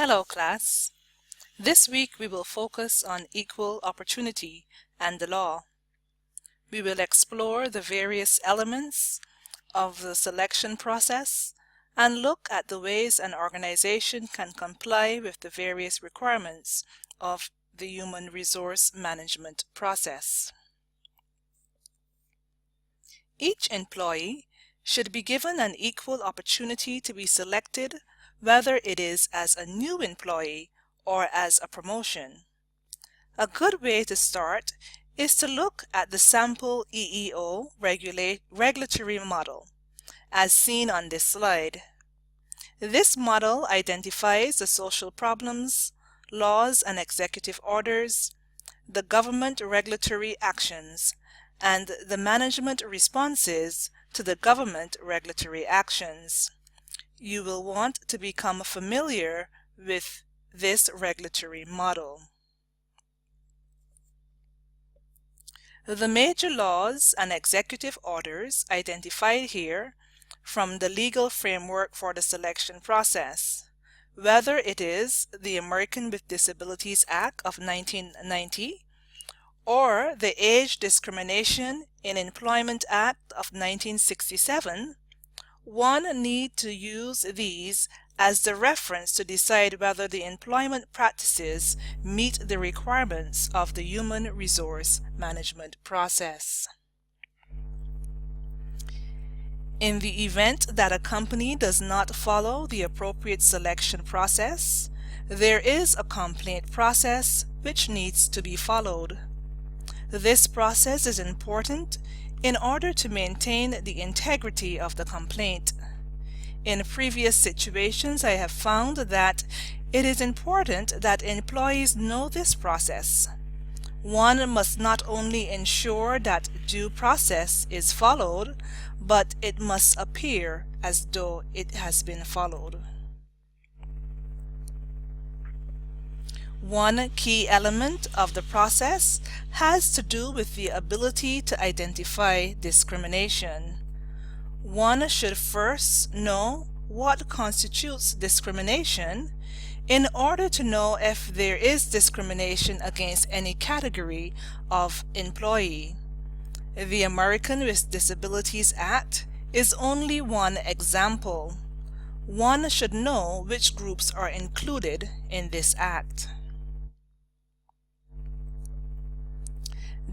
Hello class. This week we will focus on equal opportunity and the law. We will explore the various elements of the selection process and look at the ways an organization can comply with the various requirements of the human resource management process. Each employee should be given an equal opportunity to be selected, whether it is as a new employee or as a promotion. A good way to start is to look at the sample EEO regulatory model, as seen on this slide. This model identifies the social problems, laws and executive orders, the government regulatory actions, and the management responses to the government regulatory actions. You will want to become familiar with this regulatory model. The major laws and executive orders identified here from the legal framework for the selection process, whether it is the American with Disabilities Act of 1990 or the Age Discrimination in Employment Act of 1967, one need to use these as the reference to decide whether the employment practices meet the requirements of the human resource management process. In the event that a company does not follow the appropriate selection process, there is a complaint process which needs to be followed. This process is important in order to maintain the integrity of the complaint. In previous situations, I have found that it is important that employees know this process. One must not only ensure that due process is followed, but it must appear as though it has been followed. One key element of the process has to do with the ability to identify discrimination. One should first know what constitutes discrimination in order to know if there is discrimination against any category of employee. The American with Disabilities Act is only one example. One should know which groups are included in this act.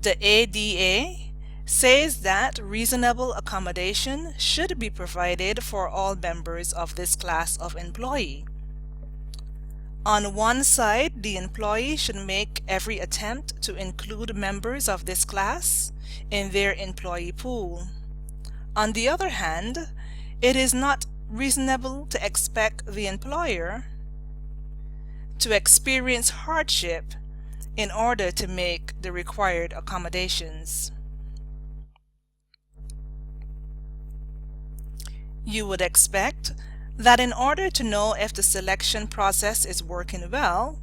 The ADA says that reasonable accommodation should be provided for all members of this class of employee. On one side, the employee should make every attempt to include members of this class in their employee pool. On the other hand, it is not reasonable to expect the employer to experience hardship in order to make the required accommodations. You would expect that in order to know if the selection process is working well,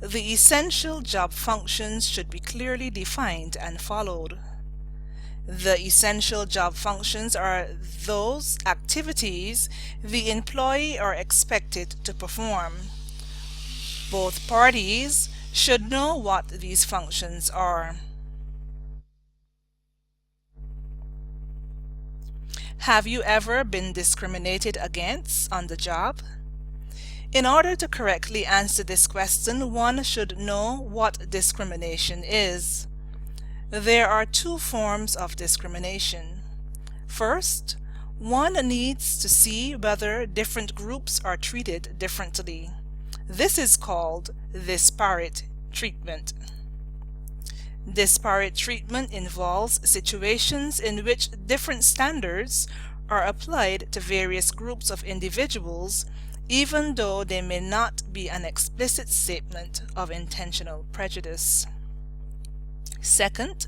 the essential job functions should be clearly defined and followed. The essential job functions are those activities the employee are expected to perform. Both parties should know what these functions are. Have you ever been discriminated against on the job? In order to correctly answer this question, one should know what discrimination is. There are two forms of discrimination. First, one needs to see whether different groups are treated differently. This is called disparate treatment. Disparate treatment involves situations in which different standards are applied to various groups of individuals, even though there may not be an explicit statement of intentional prejudice. Second,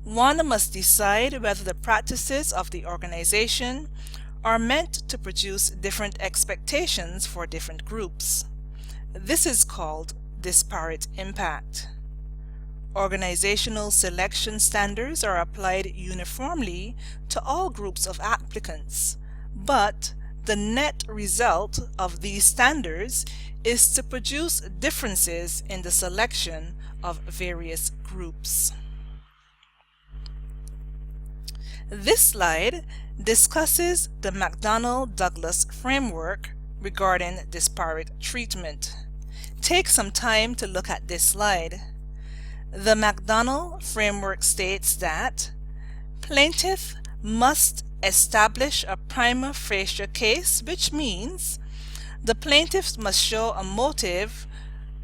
one must decide whether the practices of the organization are meant to produce different expectations for different groups. This is called disparate impact. Organizational selection standards are applied uniformly to all groups of applicants, but the net result of these standards is to produce differences in the selection of various groups. This slide discusses the McDonnell-Douglas framework regarding disparate treatment. Take some time to look at this slide. The McDonnell framework states that plaintiff must establish a prima facie case, which means the plaintiff must show a motive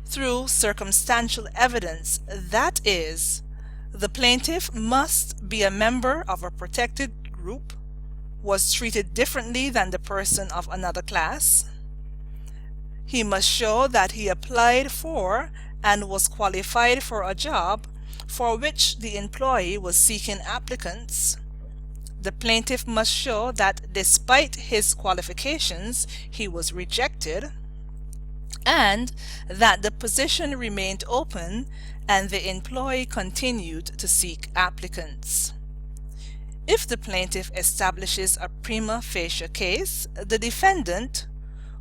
through circumstantial evidence. That is, the plaintiff must be a member of a protected group, was treated differently than the person of another class. He must show that he applied for and was qualified for a job for which the employee was seeking applicants. The plaintiff must show that despite his qualifications, he was rejected, and that the position remained open and the employee continued to seek applicants. If the plaintiff establishes a prima facie case, the defendant,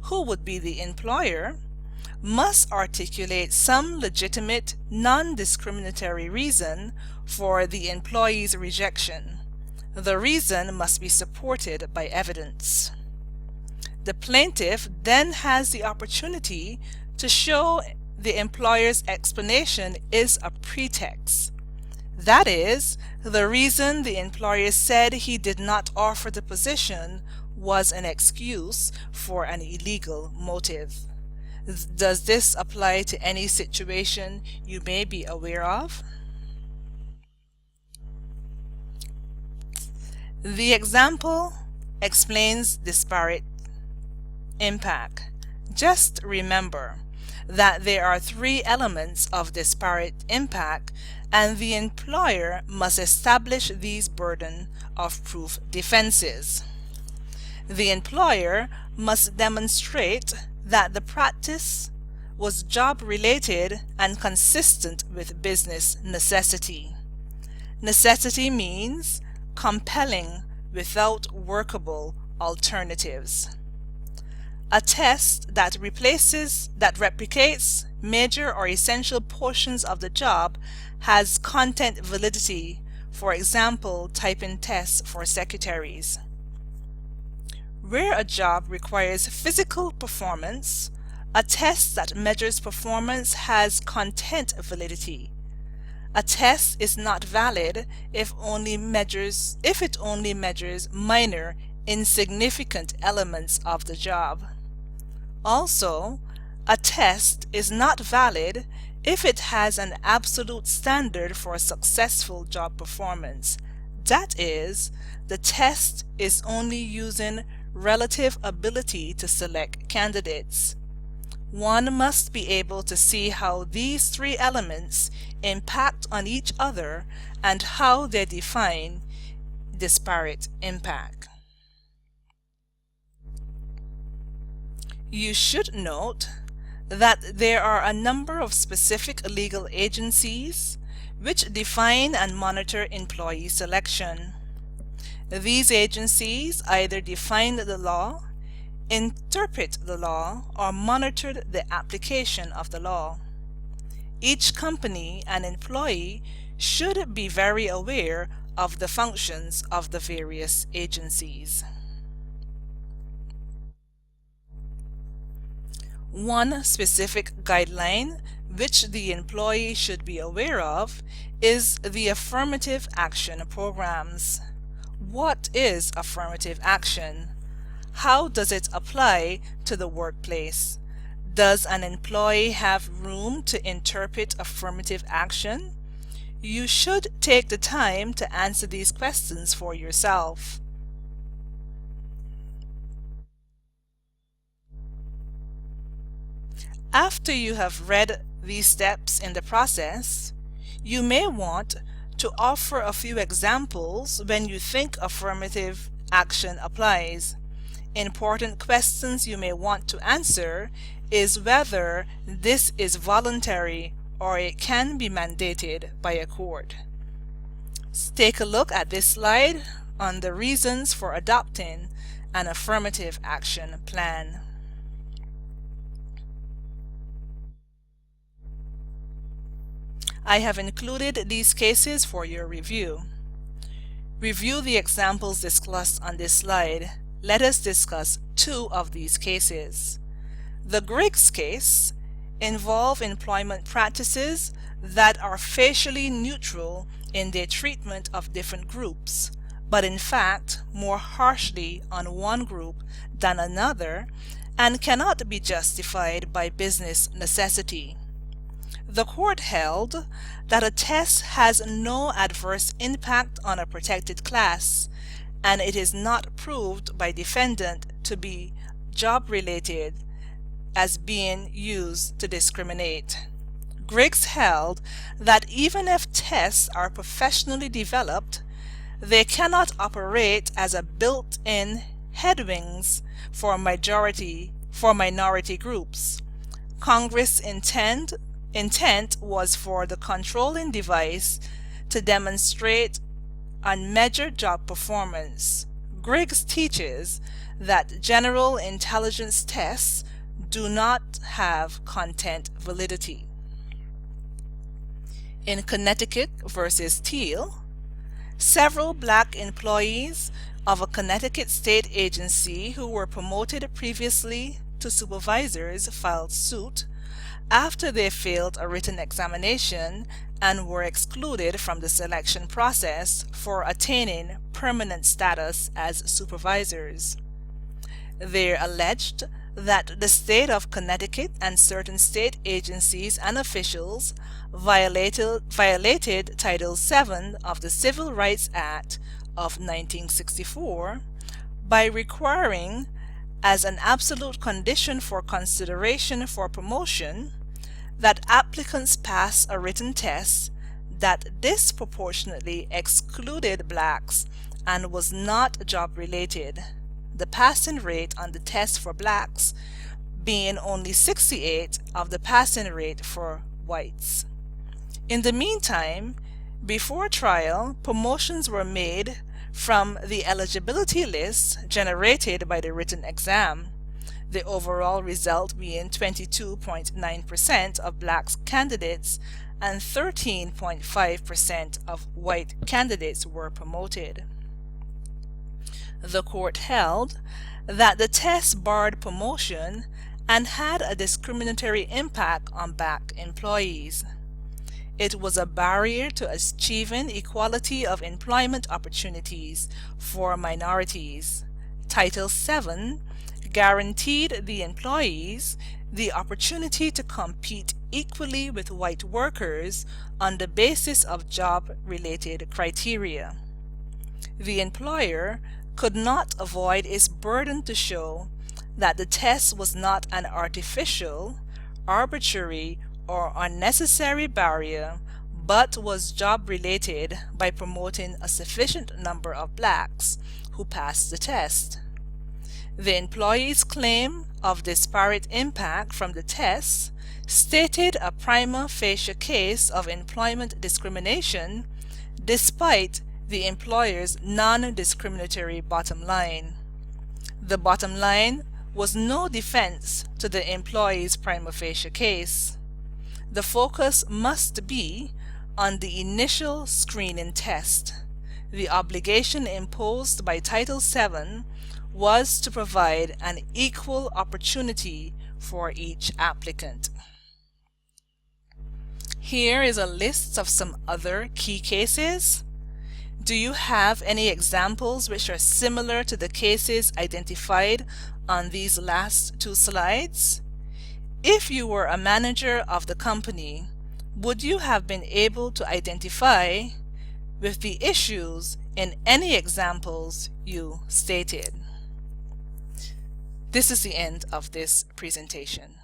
who would be the employer, must articulate some legitimate, non-discriminatory reason for the employee's rejection. The reason must be supported by evidence. The plaintiff then has the opportunity to show the employer's explanation is a pretext. That is, the reason the employer said he did not offer the position was an excuse for an illegal motive. Does this apply to any situation you may be aware of? The example explains disparate impact. Just remember that there are three elements of disparate impact, and the employer must establish these burden of proof defenses. The employer must demonstrate that the practice was job-related and consistent with business necessity. Necessity means compelling without workable alternatives. A test that replicates major or essential portions of the job has content validity, for example, typing tests for secretaries. Where a job requires physical performance, a test that measures performance has content validity. A test is not valid if it only measures minor, insignificant elements of the job. Also, a test is not valid if it has an absolute standard for successful job performance. That is, the test is only using relative ability to select candidates. One must be able to see how these three elements impact on each other and how they define disparate impact. You should note that there are a number of specific legal agencies which define and monitor employee selection. These agencies either define the law, interpret the law, or monitor the application of the law. Each company and employee should be very aware of the functions of the various agencies. One specific guideline which the employee should be aware of is the affirmative action programs. What is affirmative action? How does it apply to the workplace? Does an employee have room to interpret affirmative action? You should take the time to answer these questions for yourself. After you have read these steps in the process, you may want to offer a few examples when you think affirmative action applies. Important questions you may want to answer is whether this is voluntary or it can be mandated by a court. Take a look at this slide on the reasons for adopting an affirmative action plan. I have included these cases for your review. Review the examples discussed on this slide. Let us discuss two of these cases. The Griggs case involves employment practices that are facially neutral in their treatment of different groups, but in fact more harshly on one group than another, and cannot be justified by business necessity. The court held that a test has no adverse impact on a protected class, and it is not proved by defendant to be job-related as being used to discriminate. Griggs held that even if tests are professionally developed, they cannot operate as a built-in headwinds for minority groups. Congress' intent was for the controlling device to demonstrate unmeasured job performance. Griggs teaches that general intelligence tests do not have content validity. In Connecticut versus Teal, several black employees of a Connecticut state agency who were promoted previously to supervisors filed suit after they failed a written examination and were excluded from the selection process for attaining permanent status as supervisors. They alleged that the state of Connecticut and certain state agencies and officials violated Title VII of the Civil Rights Act of 1964 by requiring, as an absolute condition for consideration for promotion, that applicants pass a written test that disproportionately excluded blacks and was not job-related, the passing rate on the test for blacks being only 68 of the passing rate for whites. In the meantime, before trial, promotions were made from the eligibility list generated by the written exam, the overall result being 22.9% of black candidates and 13.5% of white candidates were promoted. The court held that the test barred promotion and had a discriminatory impact on black employees. It was a barrier to achieving equality of employment opportunities for minorities. Title VII guaranteed the employees the opportunity to compete equally with white workers on the basis of job-related criteria. The employer could not avoid its burden to show that the test was not an artificial, arbitrary, or unnecessary barrier, but was job-related by promoting a sufficient number of blacks who passed the test. The employee's claim of disparate impact from the test stated a prima facie case of employment discrimination despite the employer's non-discriminatory bottom line. The bottom line was no defense to the employee's prima facie case. The focus must be on the initial screening test. The obligation imposed by Title VII was to provide an equal opportunity for each applicant. Here is a list of some other key cases. Do you have any examples which are similar to the cases identified on these last two slides? If you were a manager of the company, would you have been able to identify with the issues in any examples you stated? This is the end of this presentation.